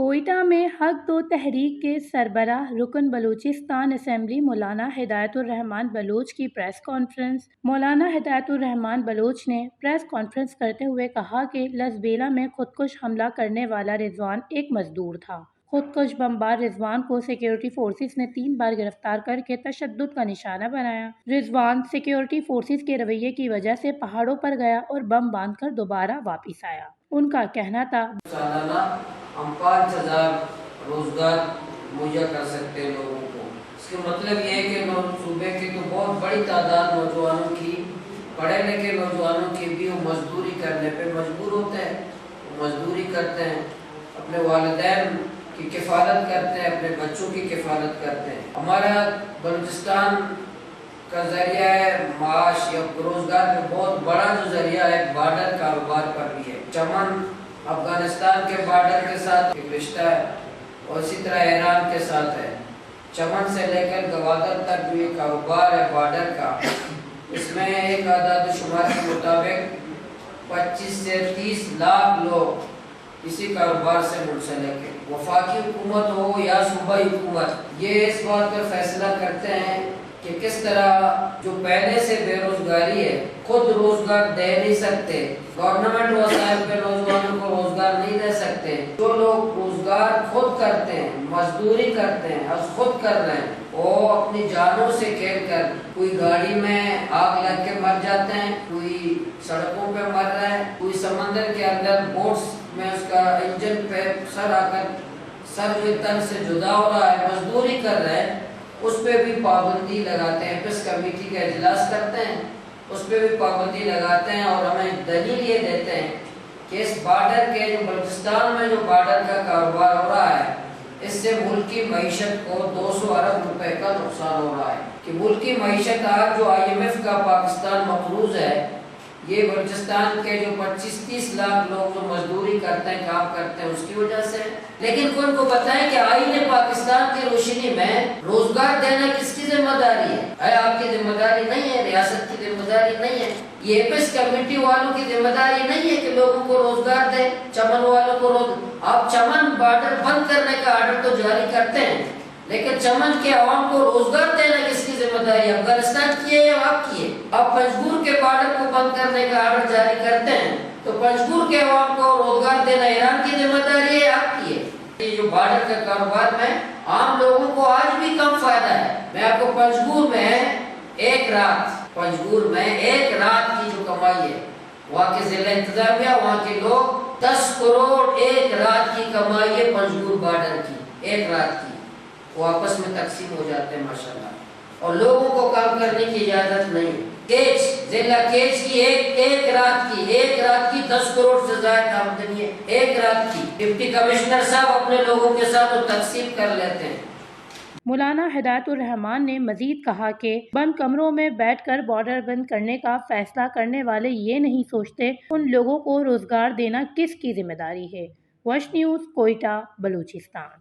کوئٹہ میں حق دو تحریک کے سربراہ رکن بلوچستان اسمبلی مولانا ہدایت الرحمان بلوچ کی پریس کانفرنس۔ مولانا ہدایت الرحمان بلوچ نے پریس کانفرنس کرتے ہوئے کہا کہ لسبیلا میں خودکش حملہ کرنے والا رضوان ایک مزدور تھا۔ خودکش بمبار رضوان کو سیکورٹی فورسز نے 3 بار گرفتار کر کے تشدد کا نشانہ بنایا۔ رضوان سیکورٹی فورسز کے رویے کی وجہ سے پہاڑوں پر گیا اور بم باندھ کر دوبارہ واپس آیا۔ ان کا کہنا تھا سالانہ ہم 5000 روزگار مہیا کر سکتے ہیں لوگوں کو۔ اس کا مطلب یہ ہے کہ صوبے کی تو بہت بڑی تعداد نوجوانوں کی، پڑھے لکھے نوجوانوں کی بھی وہ مزدوری کرنے پہ مجبور ہوتے ہیں، وہ مزدوری کرتے ہیں، اپنے والدین کی کفالت کرتے ہیں، اپنے بچوں کی کفالت کرتے ہیں۔ ہمارا بلوچستان کا ذریعہ ہے معاش یا روزگار کا بہت بڑا جو ذریعہ ہے بارڈر کاروبار پر بھی ہے۔ چمن افغانستان کے بارڈر کے ساتھ ایک رشتہ ہے اور اسی طرح ایران کے ساتھ ہے۔ چمن سے لے کر گوادر تک جو یہ کاروبار ہے بارڈر کا، اس میں ایک اعداد و شمار کے مطابق 25 سے 30 لاکھ لوگ اسی کاروبار سے منسلک ہیں۔ وفاقی حکومت ہو یا صوبائی حکومت، یہ اس بات پر فیصلہ کرتے ہیں کہ کس طرح جو پہلے سے بے روزگاری ہے، خود روزگار دے نہیں سکتے، گورنمنٹ وسائل پہ نوجوانوں کو روزگار نہیں دے سکتے، جو لوگ روزگار خود کرتے ہیں، مزدوری کرتے ہیں، خود کر رہے ہیں، وہ اپنی جانوں سے کھیل کر کوئی گاڑی میں آگ لگ کے مر جاتے ہیں، کوئی سڑکوں پہ مر رہا ہے، کوئی سمندر کے اندر بوٹس میں اس کا انجن پہ سر آ کر سر جو تن سے جدا ہو رہا ہے، مزدوری کر رہے ہیں، اس پہ بھی پابندی لگاتے ہیں۔ پس کمیٹی کا اجلاس کرتے ہیں، اس پہ بھی پابندی لگاتے ہیں اور ہمیں دلیل یہ دیتے ہیں کہ اس بارڈر کے جو بلوچستان میں جو بارڈر کا کاروبار ہو رہا ہے، اس سے ملک کی معیشت کو 200 ارب روپے کا نقصان ہو رہا ہے کہ ملک کی معیشت آج جو IMF کا پاکستان مقروض ہے، یہ بلوچستان کے جو 25-30 لاکھ لوگ جو مزدوری کرتے ہیں، کام کرتے ہیں، اس کی وجہ سے۔ لیکن کون کو پتہ ہے کہ آئین پاکستان کی روشنی میں روزگار دینا کس کی ذمہ داری ہے؟ آپ کی ذمہ داری نہیں ہے، ریاست کی ذمہ داری نہیں ہے، یہ ایپس کمیٹی والوں کی ذمہ داری نہیں ہے کہ لوگوں کو روزگار دیں، چمن والوں کو آپ چمن بارڈر بند کرنے کا آرڈر تو جاری کرتے ہیں، لیکن چمن کے عوام کو روزگار دینا کس کی ذمہ داری ہے؟ افغانستان کی ہے یا آپ کی ہے؟ آپ پنجگور کے بارڈر کو بند کرنے کا آرڈر جاری کرتے ہیں تو پنجگور کے عوام کو روزگار دینا ایران کی ذمہ داری ہے یا آپ کی ہے؟ یہ جو بارڈر کا کاروبار میں عام لوگوں کو آج بھی کم فائدہ ہے۔ میں آپ کو پنجگور میں ایک رات کی جو کمائی ہے، وہاں کے ضلع انتظامیہ، وہاں کے لوگ 10 کروڑ ایک رات کی کمائی ہے پنجگور بارڈر کی، ایک رات کی، وہ آپس میں تقسیم ہو جاتے ہیں ماشاءاللہ، اور لوگوں کو کام کرنے کی اجازت نہیں۔ ضلع کیچ کی ایک رات کی 10 کروڑ سے زائد آمدنی ہے، ایک رات کی۔ ڈپٹی کمشنر صاحب اپنے لوگوں کے ساتھ وہ تقسیم کر لیتے ہیں۔ مولانا ہدایت الرحمان نے مزید کہا کہ بند کمروں میں بیٹھ کر بارڈر بند کرنے کا فیصلہ کرنے والے یہ نہیں سوچتے ان لوگوں کو روزگار دینا کس کی ذمہ داری ہے۔ وش نیوز، کوئٹہ، بلوچستان۔